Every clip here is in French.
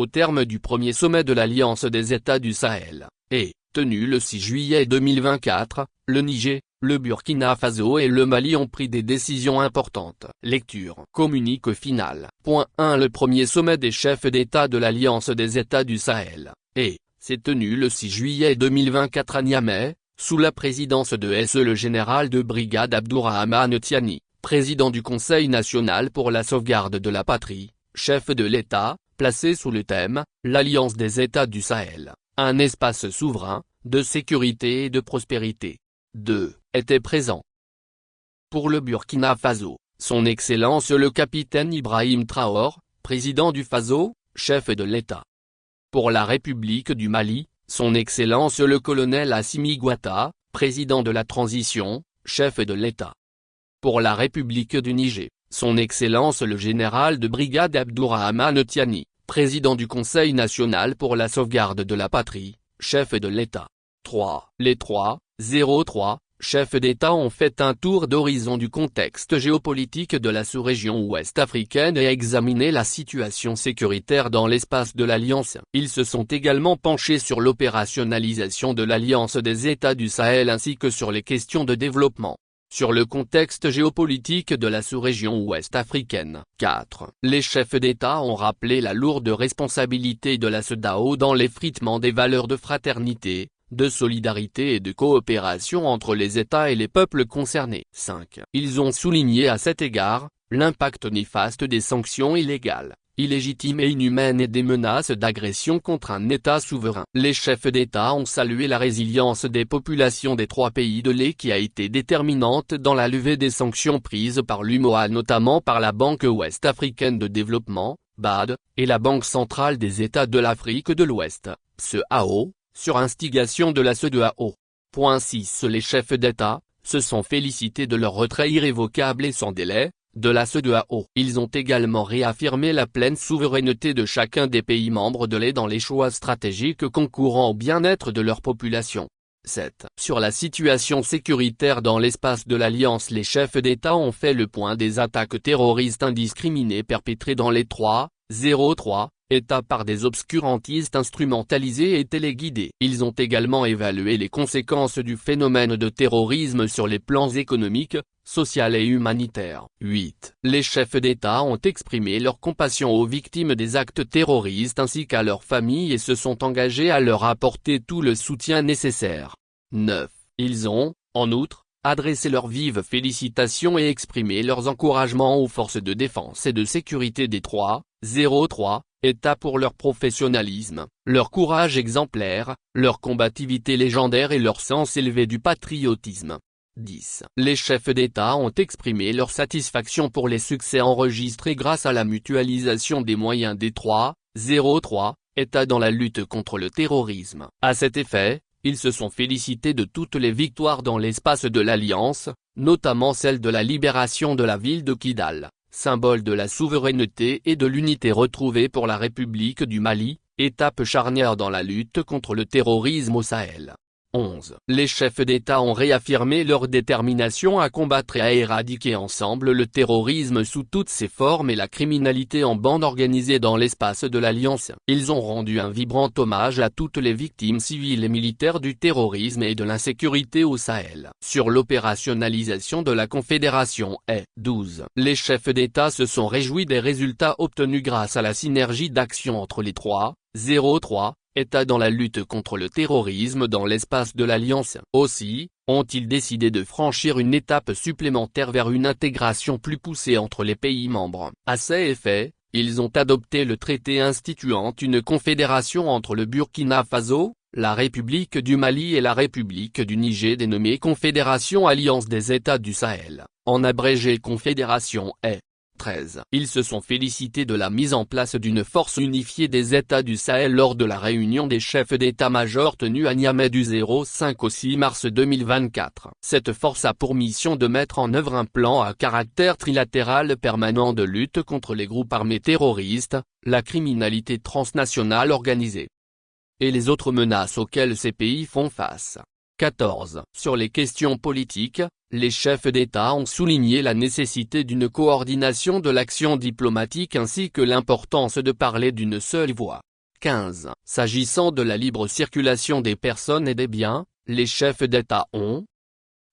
au terme du premier sommet de l'Alliance des États du Sahel, et, tenu le 6 juillet 2024, le Niger, le Burkina Faso et le Mali ont pris des décisions importantes. Lecture. Communiqué final. Point 1. Le premier sommet des chefs d'État de l'Alliance des États du Sahel, et, s'est tenu le 6 juillet 2024 à Niamey, sous la présidence de le général de brigade Abdourahmane Tiani, président du Conseil national pour la sauvegarde de la patrie, chef de l'État, placé sous le thème « L'Alliance des États du Sahel, un espace souverain, de sécurité et de prospérité ». 2. Était présent. Pour le Burkina Faso, son Excellence le capitaine Ibrahim Traoré, président du Faso, chef de l'État. Pour la République du Mali, son Excellence le colonel Assimi Goïta, président de la transition, chef de l'État. Pour la République du Niger, son Excellence le général de brigade Abdourahmane Tiani, président du Conseil national pour la sauvegarde de la patrie, chef de l'État. 3. Les 3,03 chefs d'État ont fait un tour d'horizon du contexte géopolitique de la sous-région ouest africaine et examiné la situation sécuritaire dans l'espace de l'Alliance. Ils se sont également penchés sur l'opérationnalisation de l'Alliance des États du Sahel ainsi que sur les questions de développement. Sur le contexte géopolitique de la sous-région ouest africaine. 4. Les chefs d'État ont rappelé la lourde responsabilité de la CEDEAO dans l'effritement des valeurs de fraternité, de solidarité et de coopération entre les États et les peuples concernés. 5. Ils ont souligné à cet égard, l'impact néfaste des sanctions illégales, illégitimes et inhumaines et des menaces d'agression contre un État souverain. Les chefs d'État ont salué la résilience des populations des 3 pays de l'Est qui a été déterminante dans la levée des sanctions prises par l'UMOA notamment par la Banque ouest africaine de développement, BAD, et la Banque centrale des États de l'Afrique de l'Ouest, CEDEAO, sur instigation de la CEDEAO. Point 6. Les chefs d'État se sont félicités de leur retrait irrévocable et sans délai de la CEDEAO. Ils ont également réaffirmé la pleine souveraineté de chacun des pays membres de l'Est dans les choix stratégiques concourant au bien-être de leur population. 7. Sur la situation sécuritaire dans l'espace de l'Alliance, les chefs d'État ont fait le point des attaques terroristes indiscriminées perpétrées dans les 3,03 États par des obscurantistes instrumentalisés et téléguidés. Ils ont également évalué les conséquences du phénomène de terrorisme sur les plans économiques, social et humanitaire. 8. Les chefs d'État ont exprimé leur compassion aux victimes des actes terroristes ainsi qu'à leurs familles et se sont engagés à leur apporter tout le soutien nécessaire. 9. Ils ont, en outre, adressé leurs vives félicitations et exprimé leurs encouragements aux forces de défense et de sécurité des 3,03 États pour leur professionnalisme, leur courage exemplaire, leur combativité légendaire et leur sens élevé du patriotisme. 10. Les chefs d'État ont exprimé leur satisfaction pour les succès enregistrés grâce à la mutualisation des moyens des 3,03 États dans la lutte contre le terrorisme. À cet effet, ils se sont félicités de toutes les victoires dans l'espace de l'Alliance, notamment celle de la libération de la ville de Kidal, symbole de la souveraineté et de l'unité retrouvée pour la République du Mali, étape charnière dans la lutte contre le terrorisme au Sahel. 11. Les chefs d'État ont réaffirmé leur détermination à combattre et à éradiquer ensemble le terrorisme sous toutes ses formes et la criminalité en bande organisée dans l'espace de l'Alliance. Ils ont rendu un vibrant hommage à toutes les victimes civiles et militaires du terrorisme et de l'insécurité au Sahel. Sur l'opérationnalisation de la Confédération 12. Les chefs d'État se sont réjouis des résultats obtenus grâce à la synergie d'action entre les 3,03 États dans la lutte contre le terrorisme dans l'espace de l'Alliance. Aussi, ont-ils décidé de franchir une étape supplémentaire vers une intégration plus poussée entre les pays membres. À cet effet, ils ont adopté le traité instituant une confédération entre le Burkina Faso, la République du Mali et la République du Niger dénommée Confédération Alliance des États du Sahel, en abrégé Confédération 13. Ils se sont félicités de la mise en place d'une force unifiée des États du Sahel lors de la réunion des chefs d'état-major tenue à Niamey du 5 au 6 mars 2024. Cette force a pour mission de mettre en œuvre un plan à caractère trilatéral permanent de lutte contre les groupes armés terroristes, la criminalité transnationale organisée et les autres menaces auxquelles ces pays font face. 14. Sur les questions politiques, les chefs d'État ont souligné la nécessité d'une coordination de l'action diplomatique ainsi que l'importance de parler d'une seule voix. 15. S'agissant de la libre circulation des personnes et des biens, les chefs d'État ont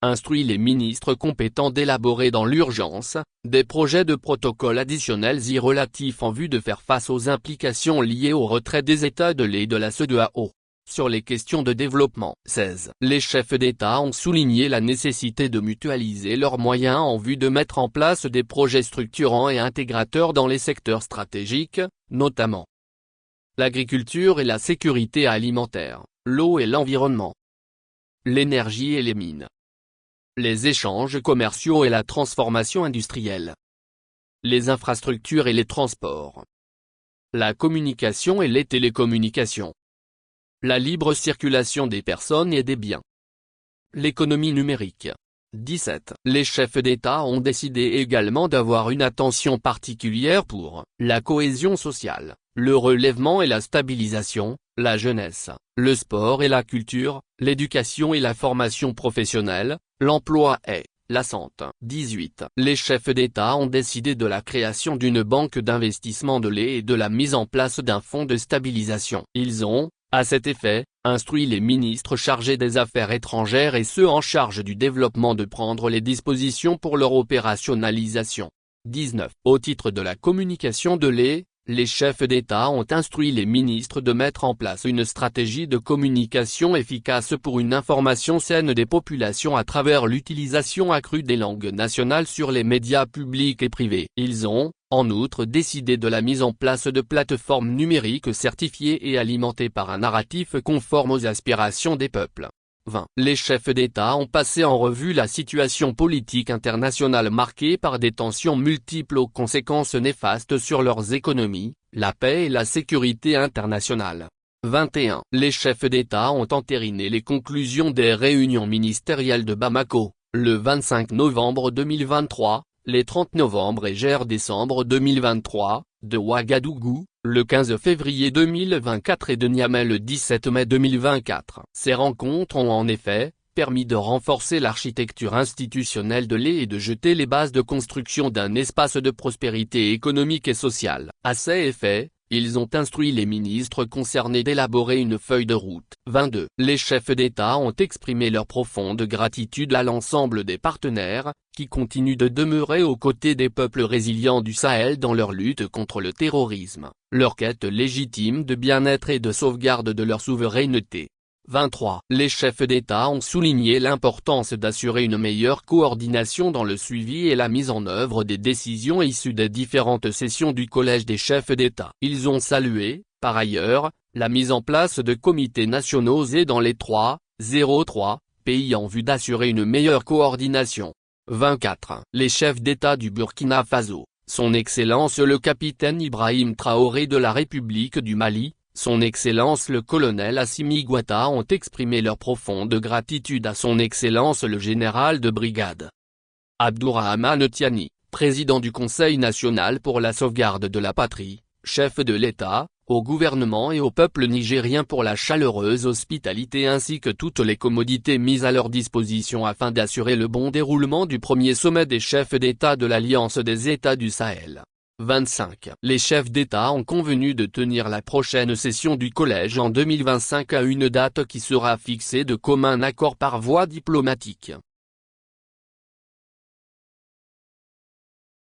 instruit les ministres compétents d'élaborer dans l'urgence des projets de protocoles additionnels y relatifs en vue de faire face aux implications liées au retrait des États de l'E et de la CEDEAO. Sur les questions de développement. 16. Les chefs d'État ont souligné la nécessité de mutualiser leurs moyens en vue de mettre en place des projets structurants et intégrateurs dans les secteurs stratégiques, notamment l'agriculture et la sécurité alimentaire, l'eau et l'environnement, l'énergie et les mines, les échanges commerciaux et la transformation industrielle, les infrastructures et les transports, la communication et les télécommunications, la libre circulation des personnes et des biens, l'économie numérique. 17. Les chefs d'État ont décidé également d'avoir une attention particulière pour la cohésion sociale, le relèvement et la stabilisation, la jeunesse, le sport et la culture, l'éducation et la formation professionnelle, l'emploi et la santé. 18. Les chefs d'État ont décidé de la création d'une banque d'investissement de lait et de la mise en place d'un fonds de stabilisation. Ils ont, à cet effet, instruit les ministres chargés des Affaires étrangères et ceux en charge du développement de prendre les dispositions pour leur opérationnalisation. 19. Au titre de la communication de lait, les chefs d'État ont instruit les ministres de mettre en place une stratégie de communication efficace pour une information saine des populations à travers l'utilisation accrue des langues nationales sur les médias publics et privés. Ils ont, en outre, décidé de la mise en place de plateformes numériques certifiées et alimentées par un narratif conforme aux aspirations des peuples. 20. Les chefs d'État ont passé en revue la situation politique internationale marquée par des tensions multiples aux conséquences néfastes sur leurs économies, la paix et la sécurité internationale. 21. Les chefs d'État ont entériné les conclusions des réunions ministérielles de Bamako, le 25 novembre 2023, les 30 novembre et décembre 2023, de Ouagadougou, le 15 février 2024 et de Niamey le 17 mai 2024. Ces rencontres ont en effet permis de renforcer l'architecture institutionnelle de l'E et de jeter les bases de construction d'un espace de prospérité économique et sociale. À ces effets, ils ont instruit les ministres concernés d'élaborer une feuille de route. 22. Les chefs d'État ont exprimé leur profonde gratitude à l'ensemble des partenaires, qui continuent de demeurer aux côtés des peuples résilients du Sahel dans leur lutte contre le terrorisme, leur quête légitime de bien-être et de sauvegarde de leur souveraineté. 23. Les chefs d'État ont souligné l'importance d'assurer une meilleure coordination dans le suivi et la mise en œuvre des décisions issues des différentes sessions du Collège des chefs d'État. Ils ont salué, par ailleurs, la mise en place de comités nationaux et dans les 3 pays en vue d'assurer une meilleure coordination. 24. Les chefs d'État du Burkina Faso, son Excellence le capitaine Ibrahim Traoré de la République du Mali, son Excellence le colonel Assimi Goïta ont exprimé leur profonde gratitude à son Excellence le général de brigade Abdourahmane Tiani, président du Conseil national pour la sauvegarde de la patrie, chef de l'État, au gouvernement et au peuple nigérien pour la chaleureuse hospitalité ainsi que toutes les commodités mises à leur disposition afin d'assurer le bon déroulement du premier sommet des chefs d'État de l'Alliance des États du Sahel. 25. Les chefs d'État ont convenu de tenir la prochaine session du Collège en 2025 à une date qui sera fixée de commun accord par voie diplomatique.